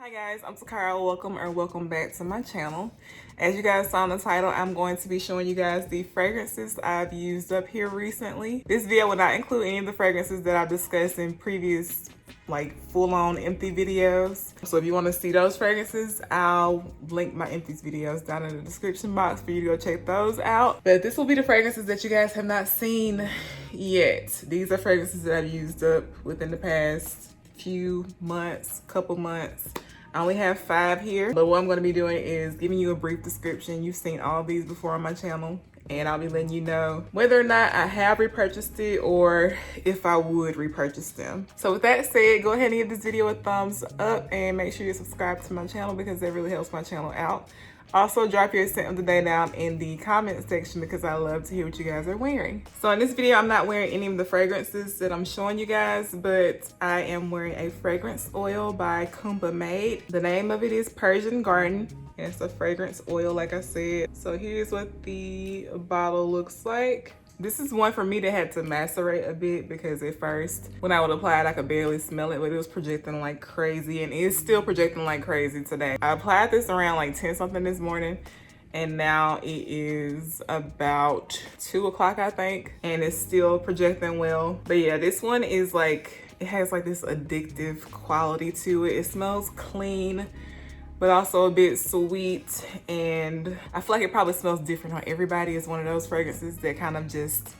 Hi guys, I'm Takira. Welcome back to my channel. As you guys saw in the title, I'm going to be showing you guys the fragrances I've used up here recently. This video will not include any of the fragrances that I've discussed in previous full-on empty videos. So if you want to see those fragrances, I'll link my empties videos down in the description box for you to go check those out. But this will be the fragrances that you guys have not seen yet. These are fragrances that I've used up within the past couple months. I only have 5 here, but what I'm going to be doing is giving you a brief description. You've seen all these before on my channel, and I'll be letting you know whether or not I have repurchased it or if I would repurchase them. So with that said, go ahead and give this video a thumbs up and make sure you subscribe to my channel because that really helps my channel out. Also, drop your scent of the day down in the comment section because I love to hear what you guys are wearing. So in this video, I'm not wearing any of the fragrances that I'm showing you guys, but I am wearing a fragrance oil by Kumba Made. The name of it is Persian Garden. And it's a fragrance oil, like I said. So here's what the bottle looks like. This is one for me that had to macerate a bit because at first when I would apply it, I could barely smell it, but it was projecting like crazy, and it's still projecting like crazy today. I applied this around like 10 something this morning, and now it is about 2 o'clock, I think, and it's still projecting well. But yeah, this one is it has like this addictive quality to it. It smells clean, but also a bit sweet, and I feel like it probably smells different on everybody. It's one of those fragrances that kind of just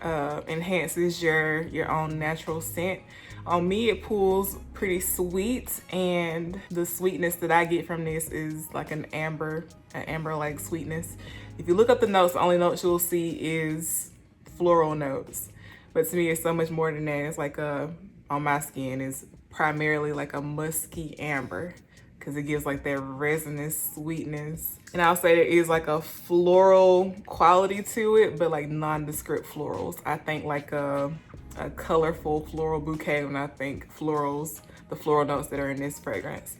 enhances your own natural scent. On me, it pulls pretty sweet, and the sweetness that I get from this is like an amber like sweetness. If you look up the notes, the only notes you'll see is floral notes, but to me it's so much more than that. It's like on my skin is primarily like a musky amber, because it gives like that resinous sweetness. And I'll say there is like a floral quality to it, but like nondescript florals. I think like a colorful floral bouquet when I think florals, the floral notes that are in this fragrance.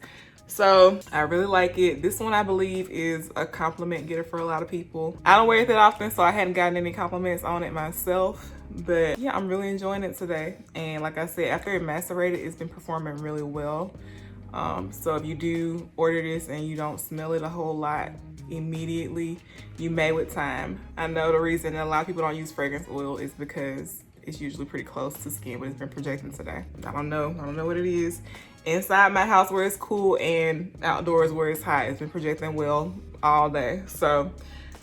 So I really like it. This one I believe is a compliment getter for a lot of people. I don't wear it that often, so I hadn't gotten any compliments on it myself. But yeah, I'm really enjoying it today. And like I said, after it macerated, it's been performing really well. So if you do order this and you don't smell it a whole lot immediately, you may with time. I know the reason that a lot of people don't use fragrance oil is because it's usually pretty close to skin, but it's been projecting today. I don't know what it is. Inside my house where it's cool and outdoors where it's hot, it's been projecting well all day. So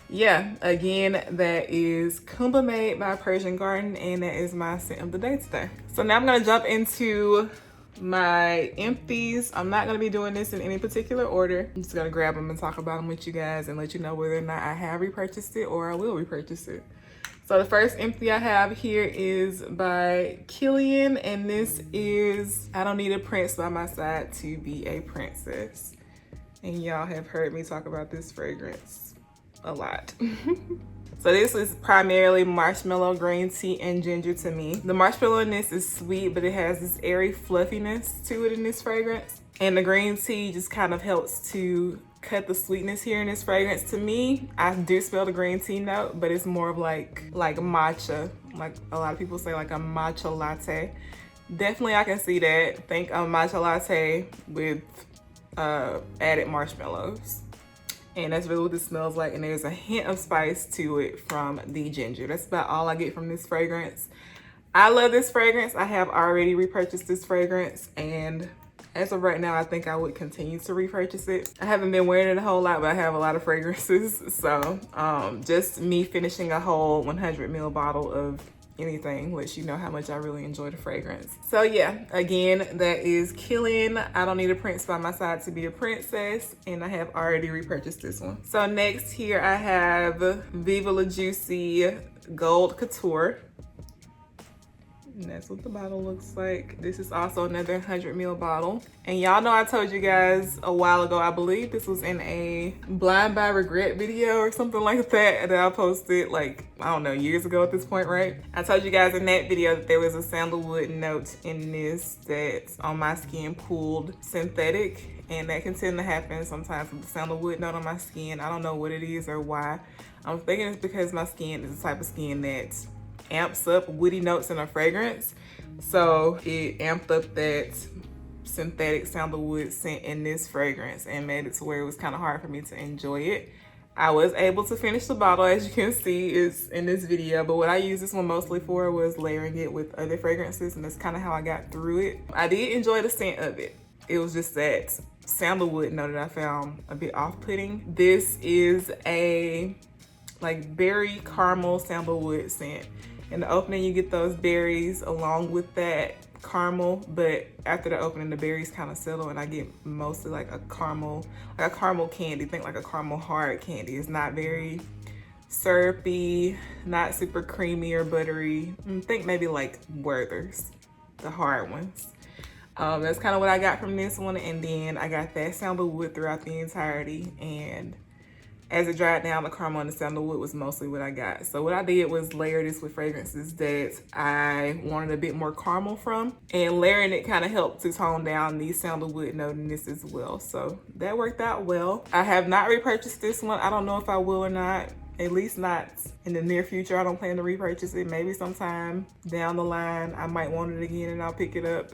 yeah, again, that is Kumba Made by Persian Garden, and that is my scent of the day today. So now I'm gonna jump into my empties. I'm not gonna be doing this in any particular order. I'm just gonna grab them and talk about them with you guys and let you know whether or not I have repurchased it or I will repurchase it. So the first empty I have here is by Kilian, and this is I Don't Need a Prince by My Side to Be a Princess. And y'all have heard me talk about this fragrance a lot. So this is primarily marshmallow, green tea, and ginger to me. The marshmallow in this is sweet, but it has this airy fluffiness to it in this fragrance. And the green tea just kind of helps to cut the sweetness here in this fragrance. To me, I do smell the green tea note, but it's more of like matcha. Like a lot of people say, like a matcha latte. Definitely I can see that. Think a matcha latte with added marshmallows. And that's really what this smells like. And there's a hint of spice to it from the ginger. That's about all I get from this fragrance. I love this fragrance. I have already repurchased this fragrance, and as of right now, I think I would continue to repurchase it. I haven't been wearing it a whole lot, but I have a lot of fragrances. So just me finishing a whole 100 ml bottle of anything lets you know how much I really enjoy the fragrance. So yeah, again, that is Kilian, I Don't Need a Prince by My Side to Be a Princess, and I have already repurchased this one. So next here I have Viva La Juicy Gold Couture. And that's what the bottle looks like. This is also another 100 ml bottle. And y'all know I told you guys a while ago, I believe this was in a Blind by Regret video or something like that I posted like, I don't know, years ago at this point, right? I told you guys in that video that there was a sandalwood note in this that's on my skin pulled synthetic. And that can tend to happen sometimes with the sandalwood note on my skin. I don't know what it is or why. I'm thinking it's because my skin is the type of skin that amps up woody notes in a fragrance. So it amped up that synthetic sandalwood scent in this fragrance and made it to where it was kind of hard for me to enjoy it. I was able to finish the bottle, as you can see is in this video, but what I used this one mostly for was layering it with other fragrances, and that's kind of how I got through it. I did enjoy the scent of it. It was just that sandalwood note that I found a bit off-putting. This is a like berry caramel sandalwood scent. In the opening, you get those berries along with that caramel, but after the opening, the berries kind of settle and I get mostly like a caramel candy. Think like a caramel hard candy. It's not very syrupy, not super creamy or buttery. Think maybe like Werther's, the hard ones. That's kind of what I got from this one, and then I got that sandalwood throughout the entirety, and as it dried down, the caramel and the sandalwood was mostly what I got. So what I did was layer this with fragrances that I wanted a bit more caramel from, and layering it kind of helped to tone down the sandalwood note in this as well. So that worked out well. I have not repurchased this one. I don't know if I will or not, at least not in the near future. I don't plan to repurchase it. Maybe sometime down the line, I might want it again and I'll pick it up.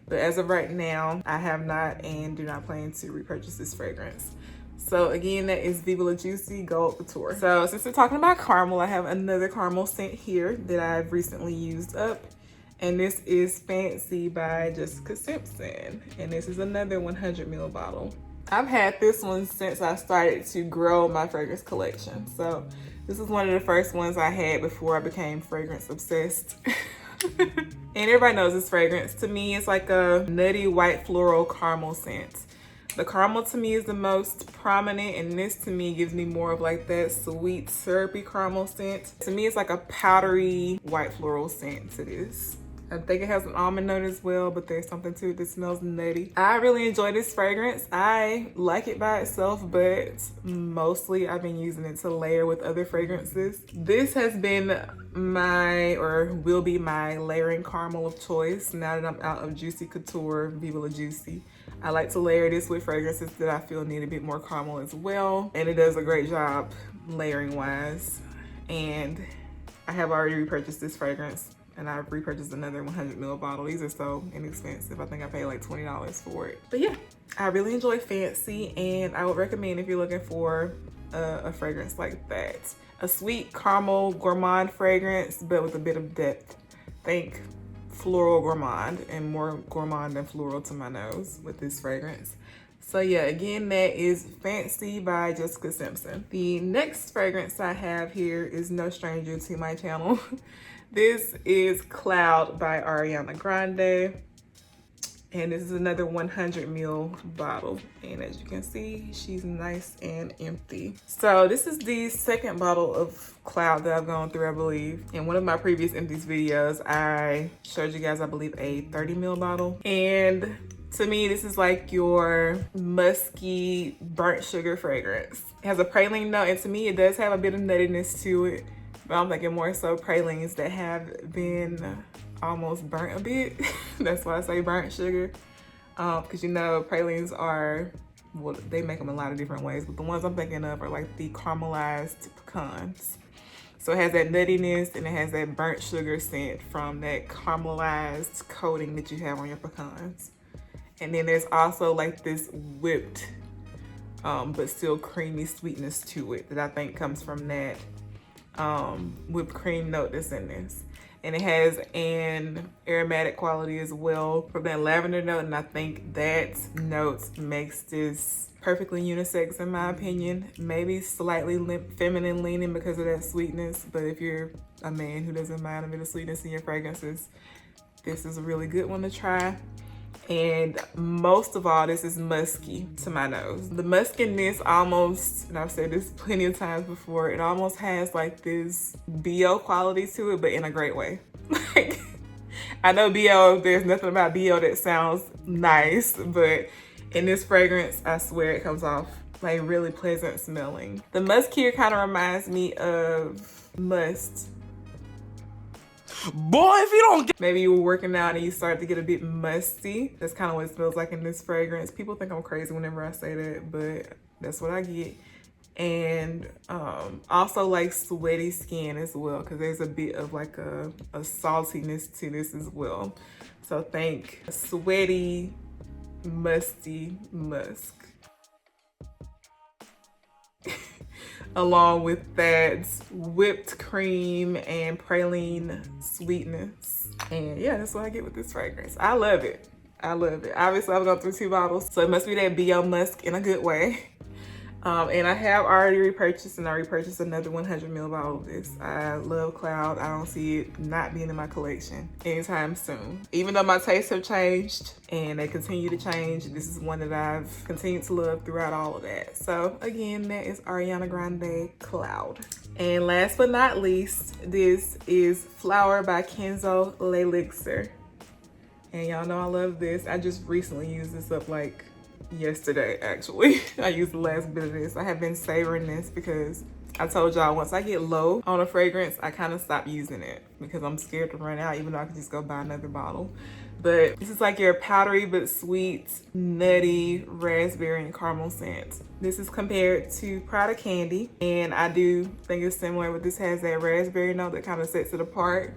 But as of right now, I have not and do not plan to repurchase this fragrance. So again, that is Viva La Juicy Gold Couture. So since we're talking about caramel, I have another caramel scent here that I've recently used up. And this is Fancy by Jessica Simpson. And this is another 100 ml bottle. I've had this one since I started to grow my fragrance collection. So this is one of the first ones I had before I became fragrance obsessed. And everybody knows this fragrance. To me, it's like a nutty white floral caramel scent. The caramel to me is the most prominent, and this to me gives me more of like that sweet syrupy caramel scent. To me, it's like a powdery white floral scent to this. I think it has an almond note as well, but there's something to it that smells nutty. I really enjoy this fragrance. I like it by itself, but mostly I've been using it to layer with other fragrances. This has been my, or will be my layering caramel of choice now that I'm out of Juicy Couture, Viva La Juicy. I like to layer this with fragrances that I feel need a bit more caramel as well. And it does a great job layering wise. And I have already repurchased this fragrance, and I've repurchased another 100 ml bottle. These are so inexpensive. I think I paid like $20 for it. But yeah, I really enjoy Fancy, and I would recommend if you're looking for a fragrance like that. A sweet caramel gourmand fragrance, but with a bit of depth. Think floral gourmand, and more gourmand than floral to my nose with this fragrance. So yeah, again, that is Fancy by Jessica Simpson. The next fragrance I have here is no stranger to my channel. This is Cloud by Ariana Grande. And this is another 100 ml bottle. And as you can see, she's nice and empty. So this is the second bottle of Cloud that I've gone through, I believe. In one of my previous empties videos, I showed you guys, I believe, a 30 ml bottle. And to me, this is like your musky burnt sugar fragrance. It has a praline note, and to me, it does have a bit of nuttiness to it. But I'm thinking more so pralines that have been almost burnt a bit. That's why I say burnt sugar. Because you know, pralines are, well, they make them a lot of different ways, but the ones I'm thinking of are like the caramelized pecans. So it has that nuttiness and it has that burnt sugar scent from that caramelized coating that you have on your pecans. And then there's also like this whipped, but still creamy sweetness to it that I think comes from that whipped cream note that's in this. And it has an aromatic quality as well from that lavender note, and I think that note makes this perfectly unisex in my opinion. Maybe slightly feminine leaning because of that sweetness, but if you're a man who doesn't mind a bit of sweetness in your fragrances, this is a really good one to try. And most of all, this is musky to my nose. The muskiness almost, and I've said this plenty of times before, it almost has like this BO quality to it, but in a great way. Like, I know BO, there's nothing about BO that sounds nice, but in this fragrance, I swear it comes off like really pleasant smelling. The musk here kind of reminds me of must. Boy, if you don't get... Maybe you were working out and you started to get a bit musty. That's kind of what it smells like in this fragrance. People think I'm crazy whenever I say that, but that's what I get. And also like sweaty skin as well, because there's a bit of like a saltiness to this as well. So think sweaty, musty musk. Along with that whipped cream and praline sweetness. And yeah, that's what I get with this fragrance. I love it. I love it. Obviously, I've gone through 2 bottles, so it must be that BO musk in a good way. And I have already repurchased, and I repurchased another 100 ml bottle of this. I love Cloud. I don't see it not being in my collection anytime soon. Even though my tastes have changed and they continue to change, this is one that I've continued to love throughout all of that. So again, that is Ariana Grande Cloud. And last but not least, this is Flower by Kenzo L'Elixir. And y'all know I love this. I just recently used this up like yesterday, actually. I used the last bit of this. I have been savoring this because I told y'all once I get low on a fragrance, I kind of stop using it because I'm scared to run out, even though I can just go buy another bottle. But this is like your powdery but sweet, nutty raspberry and caramel scent. This is compared to Prada Candy, and I do think it's similar, but this has that raspberry note that kind of sets it apart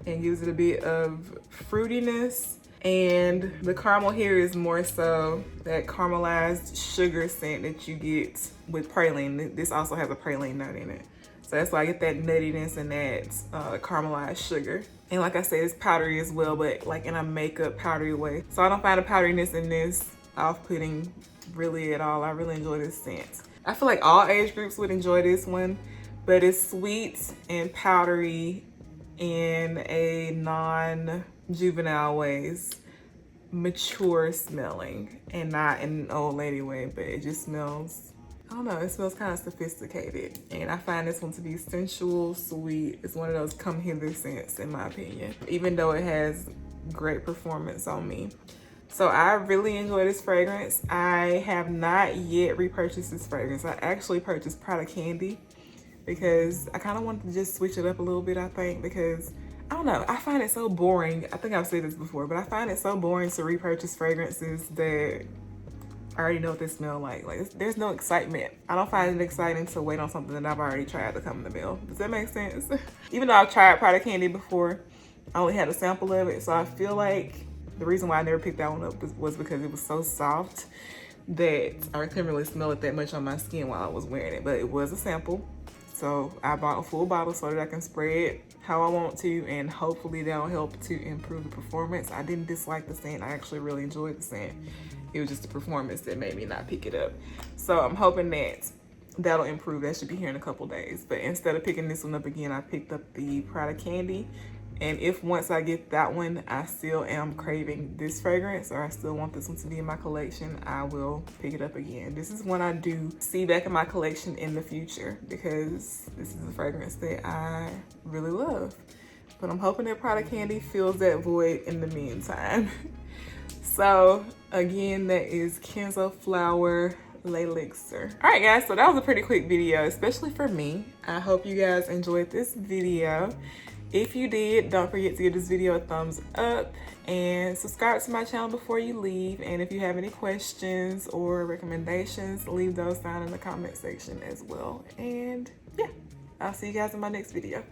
and gives it a bit of fruitiness. And the caramel here is more so that caramelized sugar scent that you get with praline. This also has a praline note in it. So that's why I get that nuttiness and that caramelized sugar. And like I said, it's powdery as well, but like in a makeup powdery way. So I don't find the powderiness in this off-putting really at all. I really enjoy this scent. I feel like all age groups would enjoy this one, but it's sweet and powdery in a non-juvenile ways, mature smelling, and not in an old lady way, but it just smells, I don't know, it smells kind of sophisticated. And I find this one to be sensual, sweet. It's one of those come hither scents in my opinion, even though it has great performance on me. So I really enjoy this fragrance. I have not yet repurchased this fragrance. I actually purchased Prada Candy because I kind of wanted to just switch it up a little bit, I think, because I don't know, I find it so boring. I think I've said this before, but I find it so boring to repurchase fragrances that I already know what they smell like. Like, there's no excitement. I don't find it exciting to wait on something that I've already tried to come in the mail. Does that make sense? Even though I've tried Prada Candy before, I only had a sample of it. So I feel like the reason why I never picked that one up was because it was so soft that I couldn't really smell it that much on my skin while I was wearing it. But it was a sample. So I bought a full bottle so that I can spray it how I want to, and hopefully that'll help to improve the performance. I didn't dislike the scent. I actually really enjoyed the scent. It was just the performance that made me not pick it up. So I'm hoping that that'll improve. That should be here in a couple days. But instead of picking this one up again, I picked up the Prada Candy. And if once I get that one, I still am craving this fragrance, or I still want this one to be in my collection, I will pick it up again. This is one I do see back in my collection in the future because this is a fragrance that I really love. But I'm hoping that Prada Candy fills that void in the meantime. So again, that is Kenzo Flower L'Elixir. All right, guys, so that was a pretty quick video, especially for me. I hope you guys enjoyed this video. If you did, don't forget to give this video a thumbs up and subscribe to my channel before you leave. And if you have any questions or recommendations, leave those down in the comment section as well. And yeah, I'll see you guys in my next video.